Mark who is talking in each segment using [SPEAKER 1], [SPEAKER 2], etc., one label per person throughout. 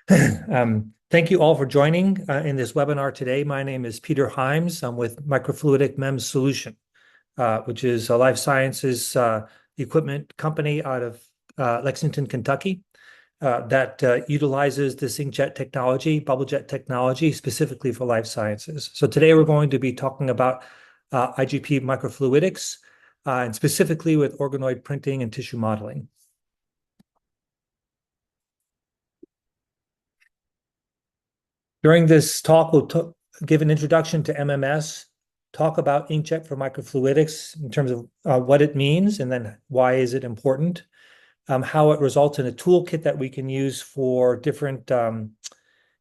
[SPEAKER 1] Thank you all for joining in this webinar today. My name is Peter Himes. I'm with Microfluidic MEMS Solution, which is a life sciences equipment company out of Lexington, Kentucky, that utilizes this inkjet technology, bubble jet technology, specifically for life sciences. So today we're going to be talking about IJP microfluidics, and specifically with organoid printing and tissue modeling. During this talk, we'll give an introduction to MMS, talk about inkjet for microfluidics in terms of what it means, and then why is it important, how it results in a toolkit that we can use for different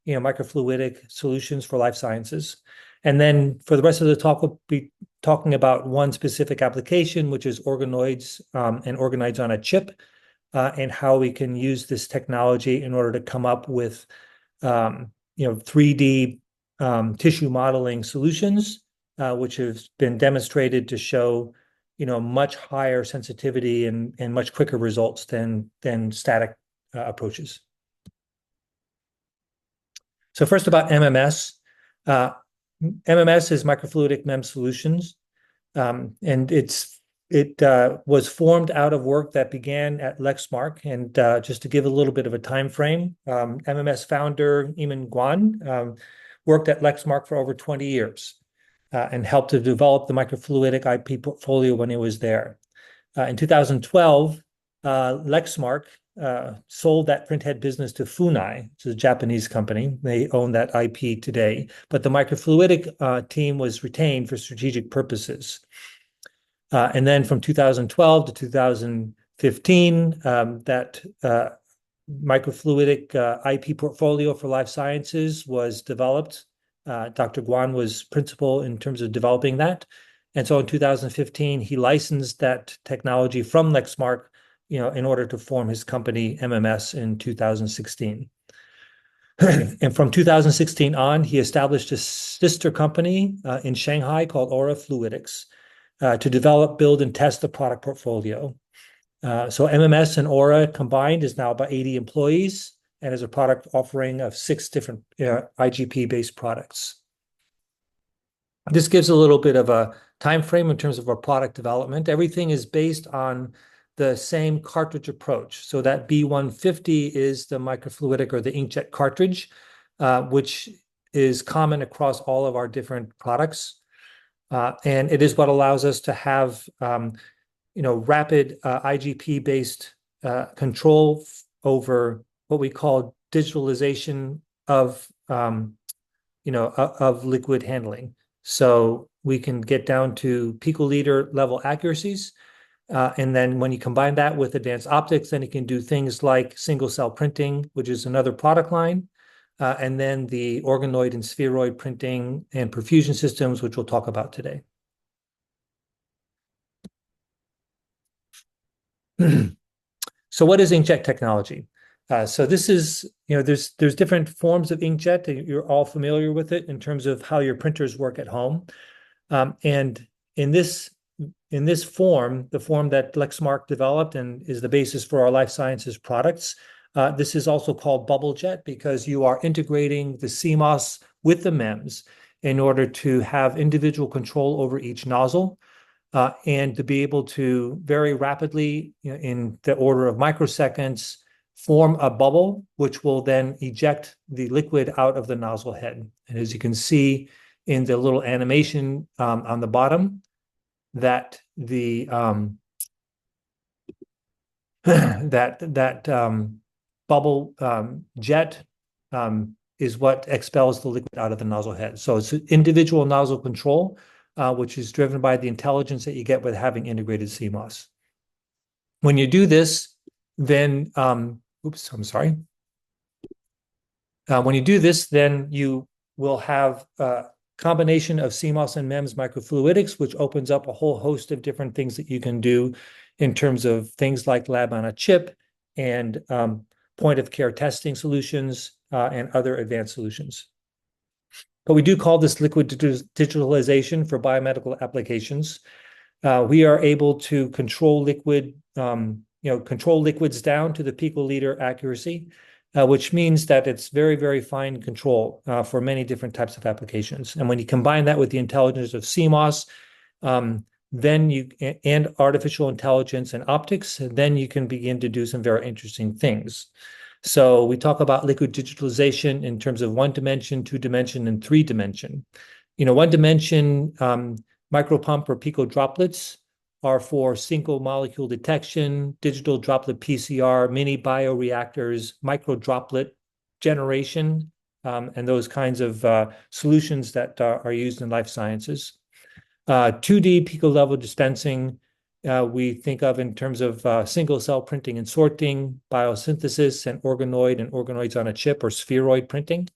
[SPEAKER 1] microfluidic solutions for life sciences. And then for the rest of the talk, we'll be talking about one specific application, which is organoids and organoids-on-a-chip, and how we can use this technology in order to come up with 3D tissue modeling solutions, which has been demonstrated to show, much higher sensitivity and much quicker results than static approaches. So first about MMS. MMS is Microfluidic MEMS Solutions, and it was formed out of work that began at Lexmark. And just to give a little bit of a time frame, MMS founder Eamon Guan worked at Lexmark for over 20 years and helped to develop the microfluidic IP portfolio when he was there. In 2012, Lexmark sold that printhead business to Funai, which is a Japanese company. They own that IP today, but the microfluidic team was retained for strategic purposes. And then from 2012 to 2015, that microfluidic IP portfolio for life sciences was developed. Dr. Guan was principal in terms of developing that. And so in 2015, he licensed that technology from Lexmark, in order to form his company MMS in 2016. And from 2016 on, he established a sister company in Shanghai called Aura Fluidics to develop, build, and test the product portfolio. So MMS and Aura combined is now about 80 employees and is a product offering of 6 different IGP-based products. This gives a little bit of a time frame in terms of our product development. Everything is based on the same cartridge approach. So that B150 is the microfluidic or the inkjet cartridge, which is common across all of our different products. And it is what allows us to have, rapid IGP-based control over what we call digitalization of, of liquid handling. So we can get down to picoliter level accuracies. And then when you combine that with advanced optics, then you can do things like single cell printing, which is another product line. And then the organoid and spheroid printing and perfusion systems, which we'll talk about today. So what is inkjet technology? So this is, there's different forms of inkjet. You're all familiar with it in terms of how your printers work at home. And in this form, the form that Lexmark developed and is the basis for our life sciences products, this is also called bubble jet because you are integrating the CMOS with the MEMS in order to have individual control over each nozzle and to be able to very rapidly, in the order of microseconds, form a bubble, which will then eject the liquid out of the nozzle head. And as you can see in the little animation on the bottom, that the bubble jet is what expels the liquid out of the nozzle head. So it's individual nozzle control, which is driven by the intelligence that you get with having integrated CMOS. When you do this, then, when you do this, then you will have combination of CMOS and MEMS microfluidics, which opens up a whole host of different things that you can do in terms of things like lab on a chip and point of care testing solutions and other advanced solutions. But we do call this liquid digitalization for biomedical applications. We are able to control liquid, control liquids down to the picoliter accuracy which means that it's very, very fine control for many different types of applications. And when you combine that with the intelligence of CMOS, then you and artificial intelligence and optics, then you can begin to do some very interesting things. So we talk about liquid digitalization in terms of 1 dimension, 2 dimension, and 3 dimension. 1 dimension micropump or pico droplets are for single molecule detection, digital droplet PCR, mini bioreactors, micro droplet generation, and those kinds of solutions that are used in life sciences. 2D pico level dispensing, we think of in terms of single cell printing and sorting, biosynthesis, and organoids-on-a-chip or spheroid printing.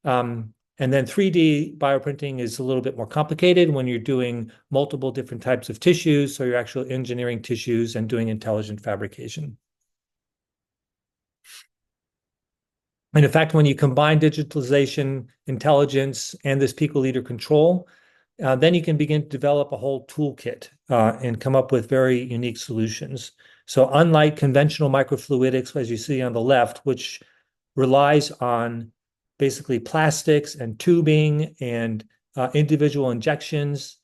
[SPEAKER 1] And then 3D bioprinting is a little bit more complicated when you're doing multiple different types of tissues. So you're actually engineering tissues and doing intelligent fabrication. And in fact, when you combine digitalization, intelligence, and this picoliter control, then you can begin to develop a whole toolkit and come up with very unique solutions. So unlike conventional microfluidics, as you see on the left, which relies on basically plastics and tubing and individual injections,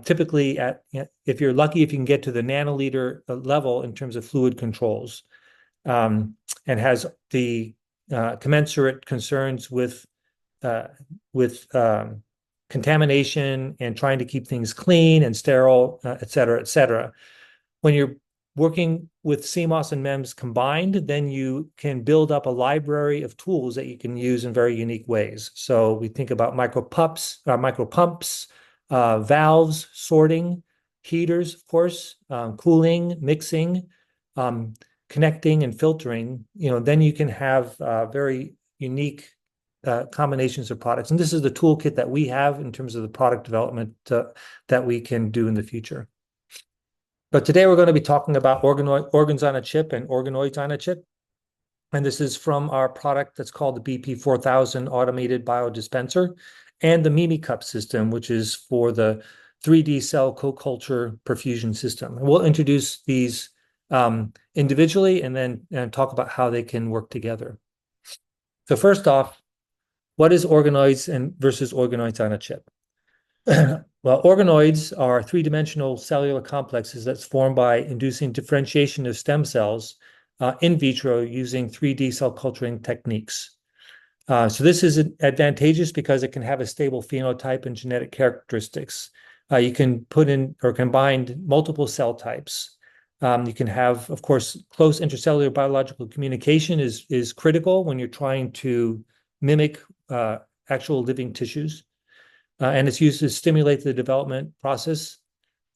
[SPEAKER 1] typically if you're lucky, if you can get to the nanoliter level in terms of fluid controls, and has the commensurate concerns with contamination and trying to keep things clean and sterile, et cetera, et cetera. When you're working with CMOS and MEMS combined, then you can build up a library of tools that you can use in very unique ways. So we think about micropumps, valves, sorting, heaters, of course, cooling, mixing, connecting, and filtering. Then you can have very unique combinations of products. And this is the toolkit that we have in terms of the product development that we can do in the future. But today we're going to be talking about organs on a chip and organoids on a chip. And this is from our product that's called the BP4000 automated biodispenser and the MimiCup system, which is for the 3D cell co-culture perfusion system. And we'll introduce these individually and then talk about how they can work together. So first off, what is organoids versus organoids on a chip? Well, organoids are 3-dimensional cellular complexes that's formed by inducing differentiation of stem cells in vitro using 3D cell culturing techniques. So this is advantageous because it can have a stable phenotype and genetic characteristics. You can put in or combine multiple cell types. You can have, of course, close intercellular biological communication is critical when you're trying to mimic actual living tissues. And it's used to stimulate the development process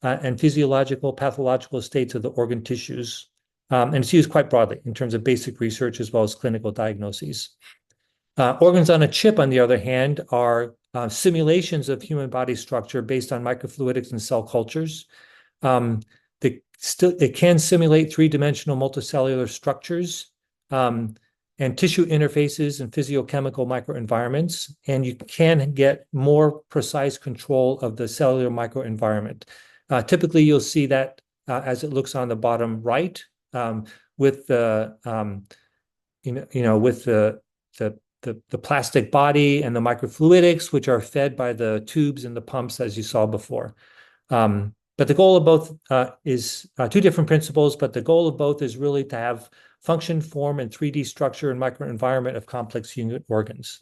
[SPEAKER 1] and physiological, pathological states of the organ tissues. And it's used quite broadly in terms of basic research as well as clinical diagnoses. Organs on a chip, on the other hand, are simulations of human body structure based on microfluidics and cell cultures. It can simulate 3-dimensional multicellular structures and tissue interfaces and physiochemical microenvironments, and you can get more precise control of the cellular microenvironment. Typically, you'll see that as it looks on the bottom right, with the the plastic body and the microfluidics, which are fed by the tubes and the pumps, as you saw before. But the goal of both is two different principles, but the goal of both is really to have function, form, and 3D structure and microenvironment of complex unit organs.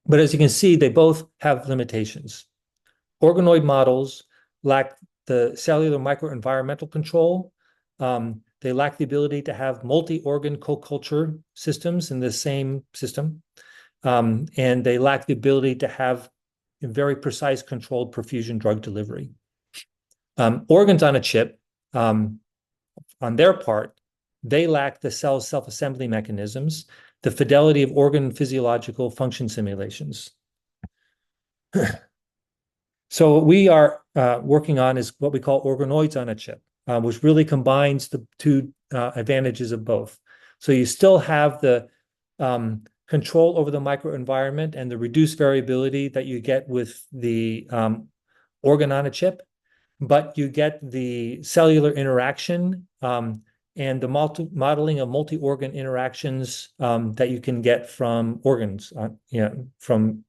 [SPEAKER 1] But as you can see, they both have limitations. Organoid models lack the cellular microenvironmental control. They lack the ability to have multi-organ co-culture systems in the same system. And they lack the ability to have very precise controlled perfusion drug delivery. Organs on a chip, on their part, they lack the cell self-assembly mechanisms, the fidelity of organ physiological function simulations. So what we are working on is what we call organoids on a chip, which really combines the two advantages of both. So you still have the control over the microenvironment and the reduced variability that you get with the organ on a chip, but you get the cellular interaction and the modeling of multi-organ interactions that you can get from organs, from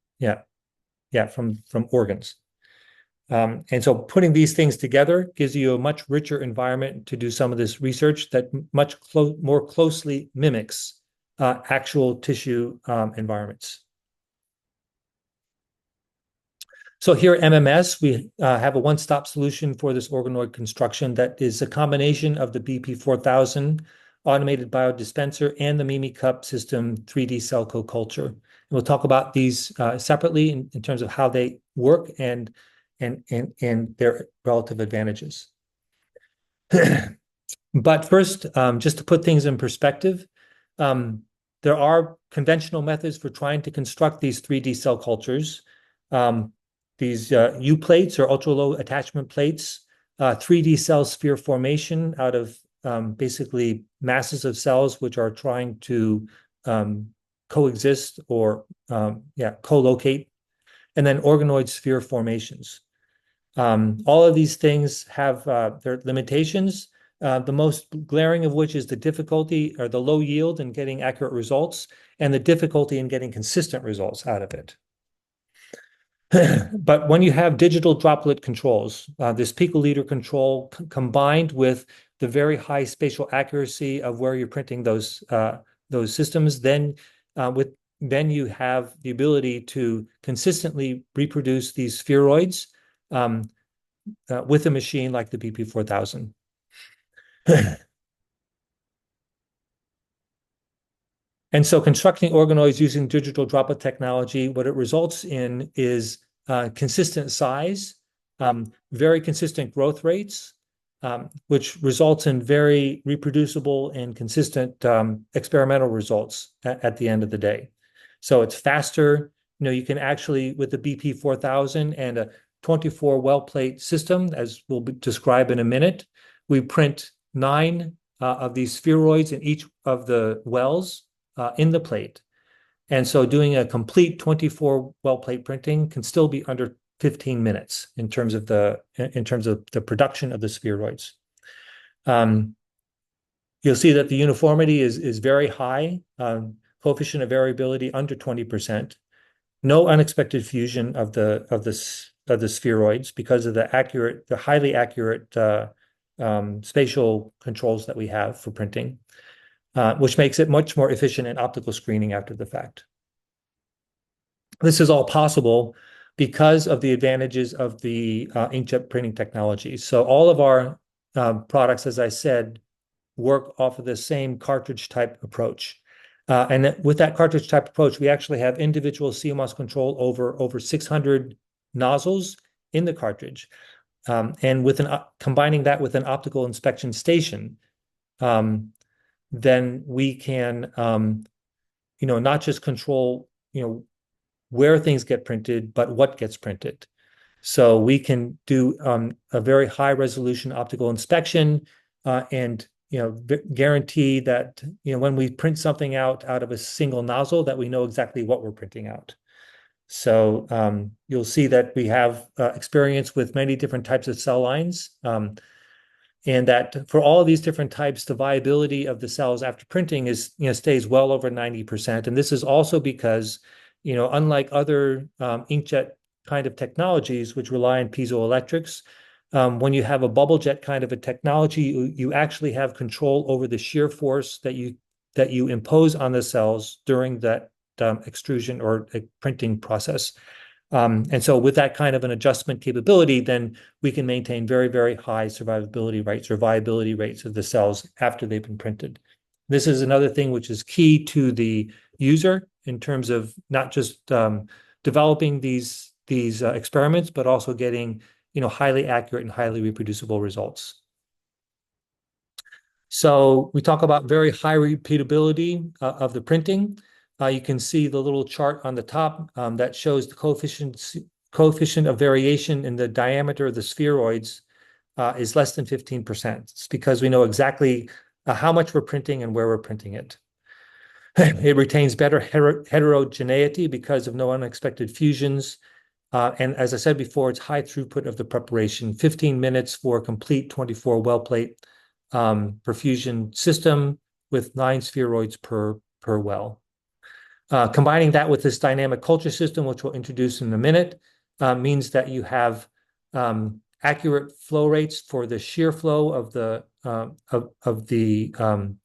[SPEAKER 1] organs. And so putting these things together gives you a much richer environment to do some of this research that much more closely mimics actual tissue environments. So here at MMS, we have a one-stop solution for this organoid construction that is a combination of the BP4000 automated biodispenser and the MimiCup system 3D cell co-culture. And we'll talk about these separately in terms of how they work and their relative advantages. But first, just to put things in perspective, there are conventional methods for trying to construct these 3D cell cultures. These U plates or ultra-low attachment plates, 3D cell sphere formation out of basically masses of cells which are trying to coexist or co-locate, and then organoid sphere formations. All of these things have their limitations, the most glaring of which is the difficulty or the low yield in getting accurate results and the difficulty in getting consistent results out of it. But when you have digital droplet controls, this picoliter control combined with the very high spatial accuracy of where you're printing those systems, then you have the ability to consistently reproduce these spheroids with a machine like the BP4000. And so constructing organoids using digital droplet technology, what it results in is consistent size, very consistent growth rates, which results in very reproducible and consistent experimental results at the end of the day. So it's faster. You can actually, with the BP4000 and a 24 well plate system, as we'll describe in a minute, we print 9 of these spheroids in each of the wells in the plate. And so doing a complete 24 well plate printing can still be under 15 minutes in terms of the production of the spheroids. You'll see that the uniformity is very high, coefficient of variability under 20%. No unexpected fusion of the spheroids because of the highly accurate spatial controls that we have for printing, which makes it much more efficient in optical screening after the fact. This is all possible because of the advantages of the inkjet printing technology. So all of our products, as I said, work off of the same cartridge type approach. And with that cartridge type approach, we actually have individual CMOS control over 600 nozzles in the cartridge. And with combining that with an optical inspection station, then we can, not just control, where things get printed, but what gets printed. So we can do a very high resolution optical inspection and guarantee that when we print something out of a single nozzle, that we know exactly what we're printing out. So you'll see that we have experience with many different types of cell lines, and that for all of these different types, the viability of the cells after printing stays well over 90%. And this is also because unlike other inkjet kind of technologies, which rely on piezoelectrics, when you have a bubble jet kind of a technology, you actually have control over the shear force that you impose on the cells during that extrusion or printing process. And so with that kind of an adjustment capability, then we can maintain very, very high survivability rates or viability rates of the cells after they've been printed. This is another thing which is key to the user in terms of not just developing these experiments, but also getting highly accurate and highly reproducible results. So we talk about very high repeatability of the printing. You can see the little chart on the top that shows the coefficient of variation in the diameter of the spheroids is less than 15%. It's because we know exactly how much we're printing and where we're printing it. It retains better heterogeneity because of no unexpected fusions. And as I said before, it's high throughput of the preparation, 15 minutes for a complete 24 well plate perfusion system with 9 spheroids per well. Combining that with this dynamic culture system, which we'll introduce in a minute, means that you have accurate flow rates for the shear flow of the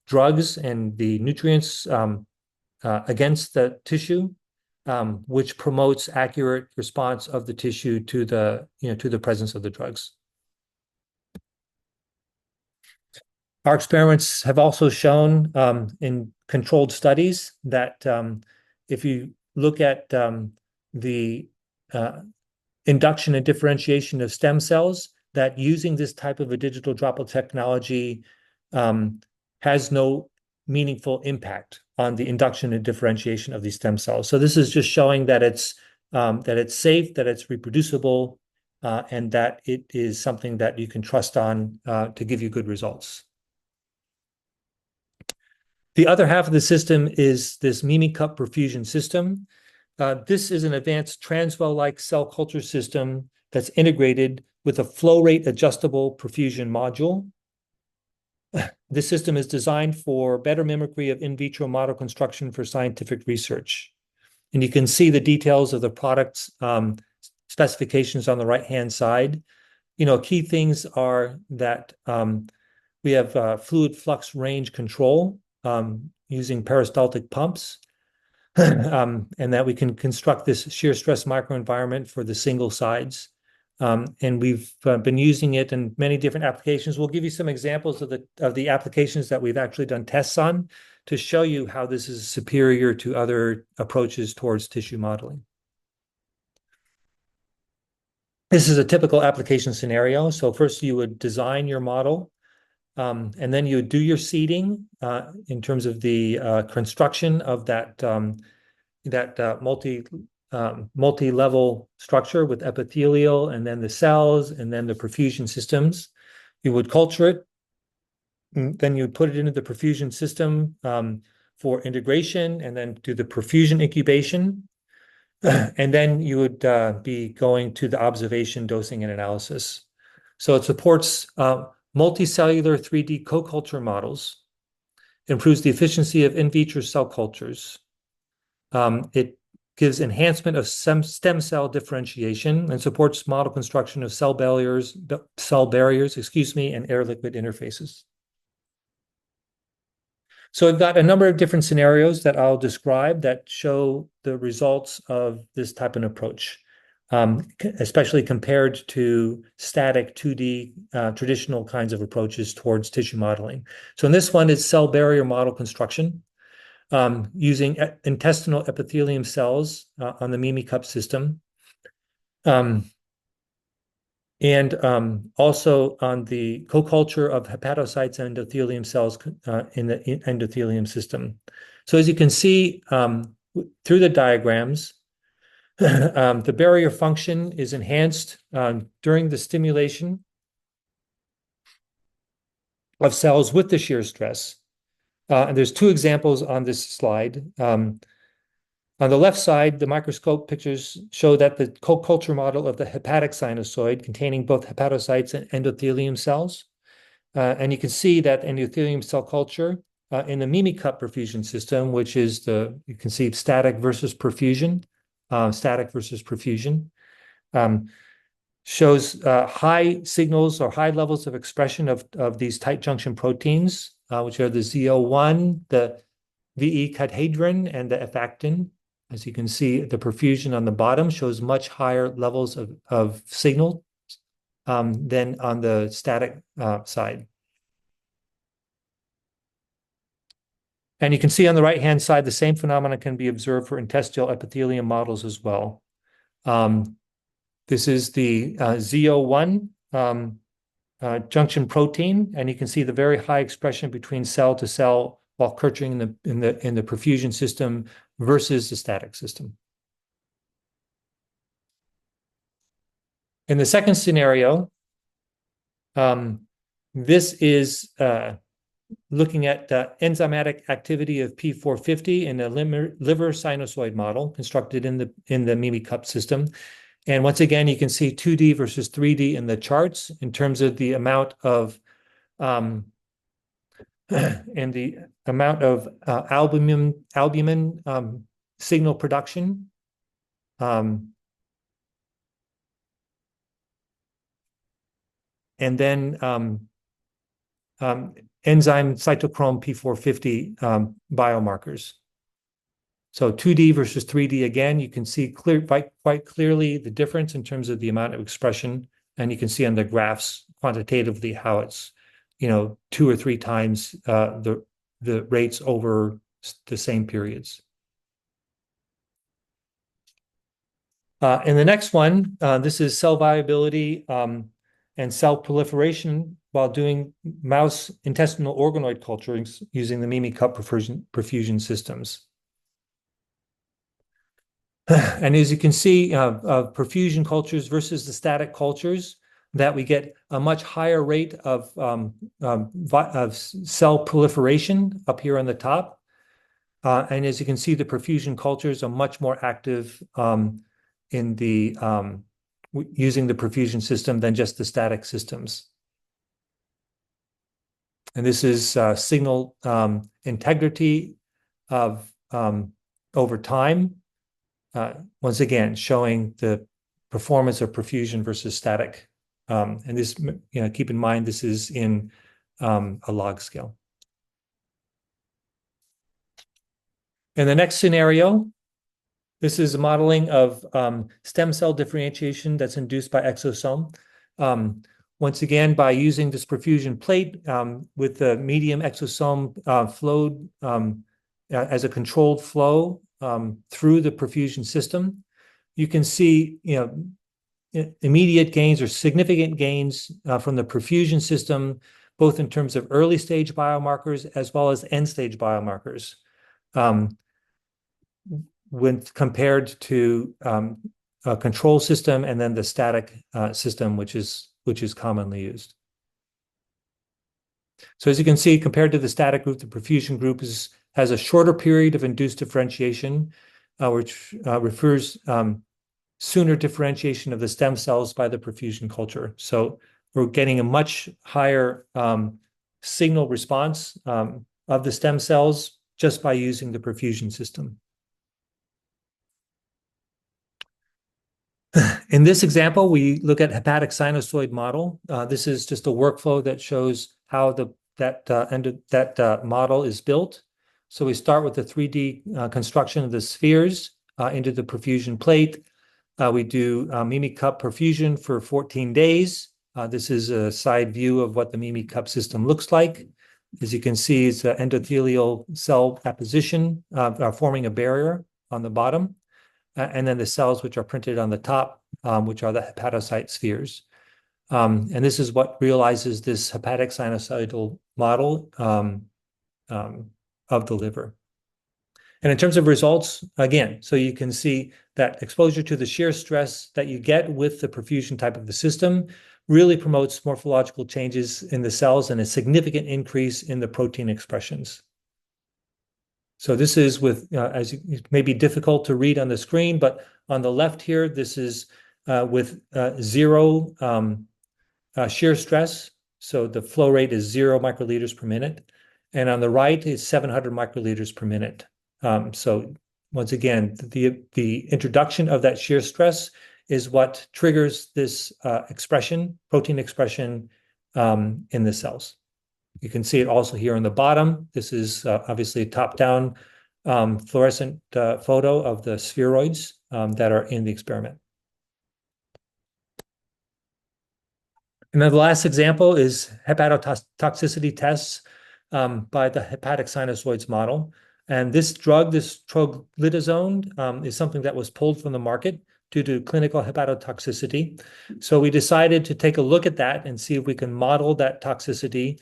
[SPEAKER 1] drugs and the nutrients against the tissue, which promotes accurate response of the tissue to the presence of the drugs. Our experiments have also shown in controlled studies that if you look at the induction and differentiation of stem cells, that using this type of a digital droplet technology has no meaningful impact on the induction and differentiation of these stem cells. So this is just showing that it's safe, that it's reproducible, and that it is something that you can trust on to give you good results. The other half of the system is this MMS perfusion system. This is an advanced transwell-like cell culture system that's integrated with a flow rate adjustable perfusion module. This system is designed for better mimicry of in vitro model construction for scientific research. And you can see the details of the product's specifications on the right-hand side. Key things are that we have fluid flux range control using peristaltic pumps, and that we can construct this shear stress microenvironment for the single sides. And we've been using it in many different applications. We'll give you some examples of the applications that we've actually done tests on to show you how this is superior to other approaches towards tissue modeling. This is a typical application scenario. So first you would design your model, and then you would do your seeding in terms of the construction of that multi-level structure with epithelial, and then the cells, and then the perfusion systems. You would culture it, then you would put it into the perfusion system for integration, and then do the perfusion incubation. And then you would be going to the observation, dosing, and analysis. So it supports multicellular 3D co-culture models, improves the efficiency of in vitro cell cultures. It gives enhancement of stem cell differentiation and supports model construction of cell barriers, and air-liquid interfaces. So I've got a number of different scenarios that I'll describe that show the results of this type of approach, especially compared to static 2D traditional kinds of approaches towards tissue modeling. So in this one, it's cell barrier model construction using intestinal epithelium cells on the MMS system. And also on the co-culture of hepatocytes and endothelium cells in the endothelium system. So as you can see through the diagrams, the barrier function is enhanced during the stimulation of cells with the shear stress. And there's two examples on this slide. On the left side, the microscope pictures show that the co-culture model of the hepatic sinusoid containing both hepatocytes and endothelium cells. And you can see that endothelium cell culture in the MMS perfusion system, which is you can see static versus perfusion, shows high signals or high levels of expression of these tight junction proteins, which are the ZO1, the VE cathedrin, and the effactin. As you can see, the perfusion on the bottom shows much higher levels of signal than on the static side. And you can see on the right-hand side, the same phenomenon can be observed for intestinal epithelium models as well. This is the ZO1 junction protein, and you can see the very high expression between cell to cell while culturing in the perfusion system versus the static system. In the second scenario, this is looking at the enzymatic activity of P450 in a liver sinusoid model constructed in the MMS system. And once again, you can see 2D versus 3D in the charts in terms of the amount of and the amount of albumin signal production. And then enzyme cytochrome P450 biomarkers. So 2D versus 3D, again, you can see quite clearly the difference in terms of the amount of expression. And you can see on the graphs quantitatively how it's, 2 or 3 times the rates over the same periods. In the next one, this is cell viability and cell proliferation while doing mouse intestinal organoid cultures using the Mimi-Cup perfusion systems. And as you can see, perfusion cultures versus the static cultures, that we get a much higher rate of cell proliferation up here on the top. And as you can see, the perfusion cultures are much more active in the using the perfusion system than just the static systems. And this is signal integrity of over time. Once again, showing the performance of perfusion versus static. And this, keep in mind, this is in a log scale. In the next scenario, this is a modeling of stem cell differentiation that's induced by exosome. Once again, by using this perfusion plate with the medium exosome flowed as a controlled flow through the perfusion system, you can see, immediate gains or significant gains from the perfusion system, both in terms of early stage biomarkers as well as end stage biomarkers, when compared to a control system and then the static system, which is commonly used. So as you can see, compared to the static group, the perfusion group has a shorter period of induced differentiation, which refers sooner differentiation of the stem cells by the perfusion culture. So we're getting a much higher signal response of the stem cells just by using the perfusion system. In this example, we look at hepatic sinusoid model. This is just a workflow that shows how that model is built. So we start with the 3D construction of the spheres into the perfusion plate. We do Mimi-Cup perfusion for 14 days. This is a side view of what the Mimi-Cup system looks like. As you can see, it's an endothelial cell apposition forming a barrier on the bottom. And then the cells which are printed on the top, which are the hepatocyte spheres. And this is what realizes this hepatic sinusoidal model of the liver. And in terms of results, again, so you can see that exposure to the shear stress that you get with the perfusion type of the system really promotes morphological changes in the cells and a significant increase in the protein expressions. So this is with, as it may be difficult to read on the screen, but on the left here, this is with 0 shear stress. So the flow rate is 0 microliters per minute. And on the right is 700 microliters per minute. So once again, the introduction of that shear stress is what triggers this protein expression in the cells. You can see it also here on the bottom. This is obviously a top-down fluorescent photo of the spheroids that are in the experiment. And then the last example is hepatotoxicity tests by the hepatic sinusoids model. And this drug, this troglitazone, is something that was pulled from the market due to clinical hepatotoxicity. So we decided to take a look at that and see if we can model that toxicity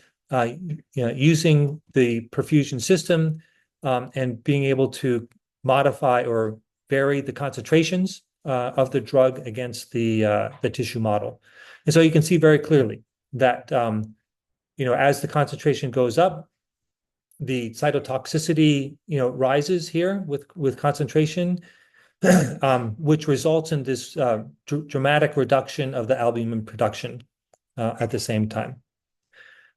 [SPEAKER 1] using the perfusion system and being able to modify or vary the concentrations of the drug against the tissue model. And so you can see very clearly that as the concentration goes up, the cytotoxicity rises here with concentration, which results in this dramatic reduction of the albumin production at the same time.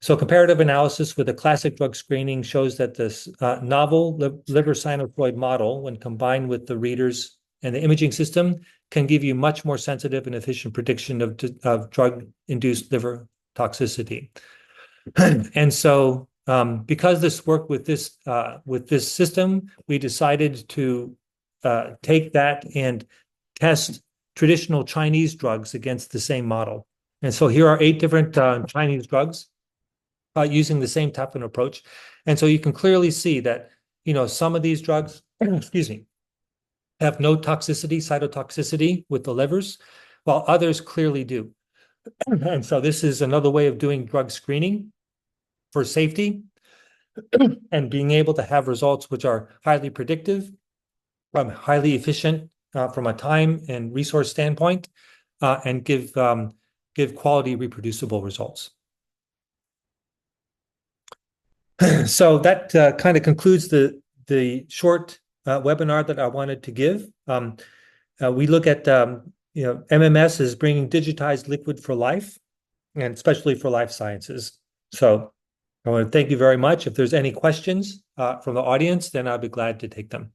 [SPEAKER 1] So comparative analysis with a classic drug screening shows that this novel liver sinusoid model, when combined with the readers and the imaging system, can give you much more sensitive and efficient prediction of drug-induced liver toxicity. And so because this worked with this system, we decided to take that and test traditional Chinese drugs against the same model. And so here are 8 different Chinese drugs using the same type of approach. And so you can clearly see that, some of these drugs, excuse me, have no toxicity, cytotoxicity with the livers, while others clearly do. And so this is another way of doing drug screening for safety and being able to have results which are highly predictive, highly efficient from a time and resource standpoint, and give quality reproducible results. So that kind of concludes the short webinar that I wanted to give. We look at MMS as bringing digitized liquid for life, and especially for life sciences. So I want to thank you very much. If there's any questions from the audience, then I'll be glad to take them.